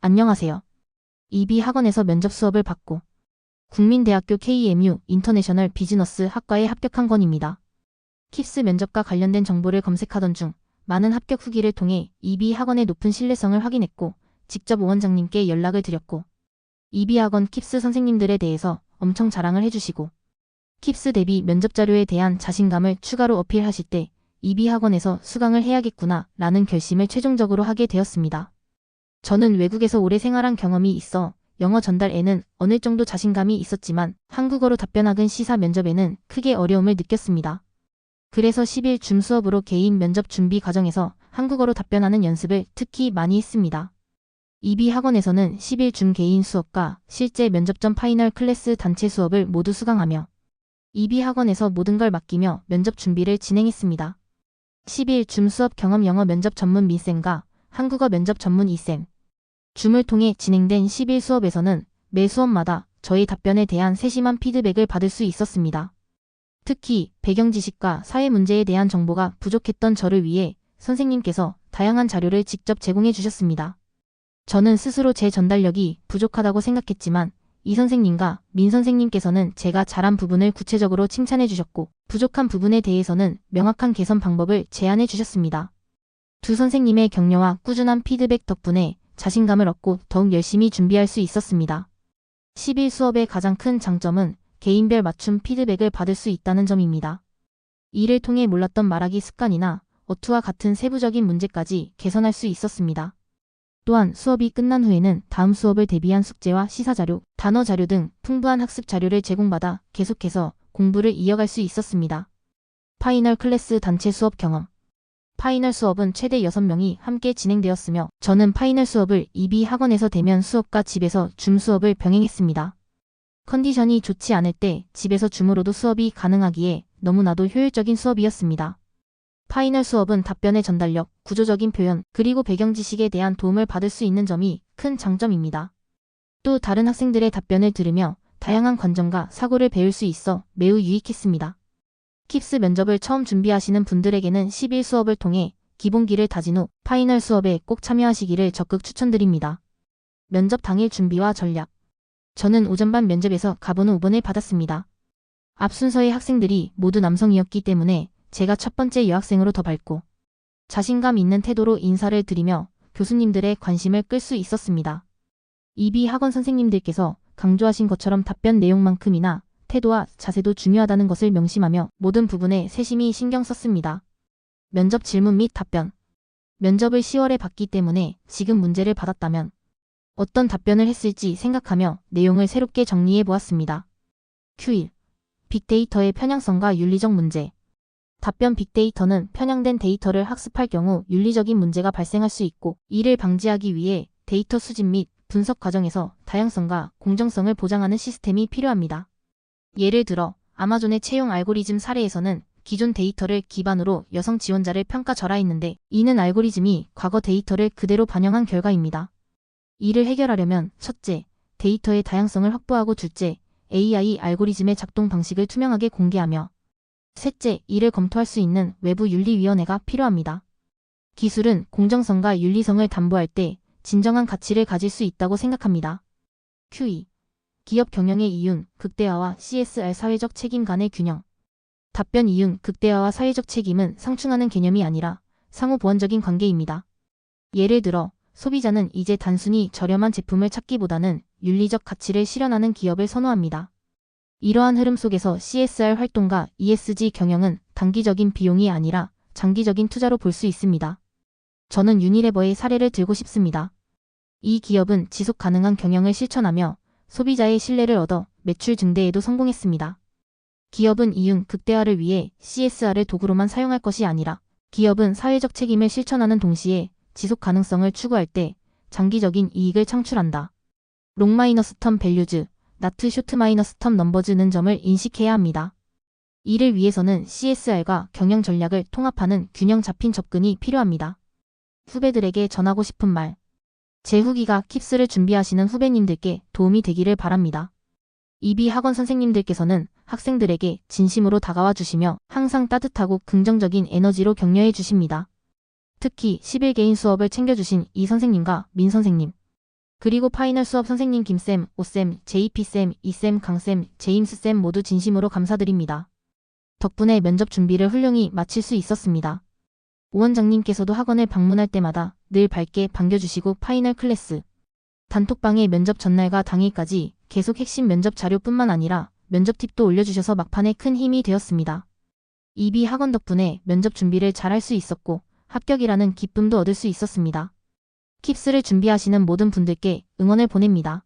안녕하세요. EB 학원에서 면접 수업을 받고 국민대학교 KMU 인터내셔널 비즈너스 학과에 합격한 건입니다. 킵스 면접과 관련된 정보를 검색하던 중 많은 합격 후기를 통해 EB 학원의 높은 신뢰성을 확인했고 직접 원장님께 연락을 드렸고 EB 학원 킵스 선생님들에 대해서 엄청 자랑을 해주시고 킵스 대비 면접 자료에 대한 자신감을 추가로 어필하실 때 EB 학원에서 수강을 해야겠구나 라는 결심을 최종적으로 하게 되었습니다. 저는 외국에서 오래 생활한 경험이 있어 영어 전달에는 어느 정도 자신감이 있었지만 한국어로 답변하는 시사 면접에는 크게 어려움을 느꼈습니다. 그래서 10일 줌 수업으로 개인 면접 준비 과정에서 한국어로 답변하는 연습을 특히 많이 했습니다. EB 학원에서는 10일 줌 개인 수업과 실제 면접 전 파이널 클래스 단체 수업을 모두 수강하며 EB 학원에서 모든 걸 맡기며 면접 준비를 진행했습니다. 10일 줌 수업 경험 영어 면접 전문 민쌤과 한국어 면접 전문 이쌤 줌을 통해 진행된 10일 수업에서는 매 수업마다 저의 답변에 대한 세심한 피드백을 받을 수 있었습니다. 특히 배경 지식과 사회 문제에 대한 정보가 부족했던 저를 위해 선생님께서 다양한 자료를 직접 제공해 주셨습니다. 저는 스스로 제 전달력이 부족하다고 생각했지만 이 선생님과 민 선생님께서는 제가 잘한 부분을 구체적으로 칭찬해 주셨고 부족한 부분에 대해서는 명확한 개선 방법을 제안해 주셨습니다. 두 선생님의 격려와 꾸준한 피드백 덕분에 자신감을 얻고 더욱 열심히 준비할 수 있었습니다. 10일 수업의 가장 큰 장점은 개인별 맞춤 피드백을 받을 수 있다는 점입니다. 이를 통해 몰랐던 말하기 습관이나 어투와 같은 세부적인 문제까지 개선할 수 있었습니다. 또한 수업이 끝난 후에는 다음 수업을 대비한 숙제와 시사자료, 단어 자료 등 풍부한 학습 자료를 제공받아 계속해서 공부를 이어갈 수 있었습니다. 파이널 클래스 단체 수업 경험 파이널 수업은 최대 6명이 함께 진행되었으며 저는 파이널 수업을 EB 학원에서 대면 수업과 집에서 줌 수업을 병행했습니다. 컨디션이 좋지 않을 때 집에서 줌으로도 수업이 가능하기에 너무나도 효율적인 수업이었습니다. 파이널 수업은 답변의 전달력, 구조적인 표현, 그리고 배경 지식에 대한 도움을 받을 수 있는 점이 큰 장점입니다. 또 다른 학생들의 답변을 들으며 다양한 관점과 사고를 배울 수 있어 매우 유익했습니다. 킵스 면접을 처음 준비하시는 분들에게는 10일 수업을 통해 기본기를 다진 후 파이널 수업에 꼭 참여하시기를 적극 추천드립니다. 면접 당일 준비와 전략 저는 오전반 면접에서 가본 5번을 받았습니다. 앞 순서의 학생들이 모두 남성이었기 때문에 제가 첫 번째 여학생으로 더 밝고 자신감 있는 태도로 인사를 드리며 교수님들의 관심을 끌 수 있었습니다. EB 학원 선생님들께서 강조하신 것처럼 답변 내용만큼이나 태도와 자세도 중요하다는 것을 명심하며 모든 부분에 세심히 신경 썼습니다. 면접 질문 및 답변 면접을 10월에 봤기 때문에 지금 문제를 받았다면 어떤 답변을 했을지 생각하며 내용을 새롭게 정리해 보았습니다. Q1. 빅데이터의 편향성과 윤리적 문제 답변 빅데이터는 편향된 데이터를 학습할 경우 윤리적인 문제가 발생할 수 있고 이를 방지하기 위해 데이터 수집 및 분석 과정에서 다양성과 공정성을 보장하는 시스템이 필요합니다. 예를 들어 아마존의 채용 알고리즘 사례에서는 기존 데이터를 기반으로 여성 지원자를 평가절하했는데 이는 알고리즘이 과거 데이터를 그대로 반영한 결과입니다. 이를 해결하려면 첫째, 데이터의 다양성을 확보하고 둘째, AI 알고리즘의 작동 방식을 투명하게 공개하며 셋째, 이를 검토할 수 있는 외부 윤리위원회가 필요합니다. 기술은 공정성과 윤리성을 담보할 때 진정한 가치를 가질 수 있다고 생각합니다. Q2. 기업 경영의 이윤, 극대화와 CSR 사회적 책임 간의 균형 답변 이윤, 극대화와 사회적 책임은 상충하는 개념이 아니라 상호 보완적인 관계입니다. 예를 들어 소비자는 이제 단순히 저렴한 제품을 찾기보다는 윤리적 가치를 실현하는 기업을 선호합니다. 이러한 흐름 속에서 CSR 활동과 ESG 경영은 단기적인 비용이 아니라 장기적인 투자로 볼 수 있습니다. 저는 유니레버의 사례를 들고 싶습니다. 이 기업은 지속 가능한 경영을 실천하며 소비자의 신뢰를 얻어 매출 증대에도 성공했습니다. 기업은 이윤 극대화를 위해 CSR을 도구로만 사용할 것이 아니라 기업은 사회적 책임을 실천하는 동시에 지속 가능성을 추구할 때 장기적인 이익을 창출한다. 롱-텀 밸류즈, 나트 쇼트-텀 넘버즈는 점을 인식해야 합니다. 이를 위해서는 CSR과 경영 전략을 통합하는 균형 잡힌 접근이 필요합니다. 후배들에게 전하고 싶은 말 제 후기가 킵스를 준비하시는 후배님들께 도움이 되기를 바랍니다. EB 학원 선생님들께서는 학생들에게 진심으로 다가와 주시며 항상 따뜻하고 긍정적인 에너지로 격려해 주십니다. 특히 10일 개인 수업을 챙겨주신 이 선생님과 민 선생님, 그리고 파이널 수업 선생님 김쌤, 오쌤, JP쌤, 이쌤, 강쌤, 제임스쌤 모두 진심으로 감사드립니다. 덕분에 면접 준비를 훌륭히 마칠 수 있었습니다. 오 원장님께서도 학원을 방문할 때마다 늘 밝게 반겨주시고 파이널 클래스, 단톡방에 면접 전날과 당일까지 계속 핵심 면접 자료뿐만 아니라 면접 팁도 올려주셔서 막판에 큰 힘이 되었습니다. 이비 학원 덕분에 면접 준비를 잘 할 수 있었고 합격이라는 기쁨도 얻을 수 있었습니다. 킵스를 준비하시는 모든 분들께 응원을 보냅니다.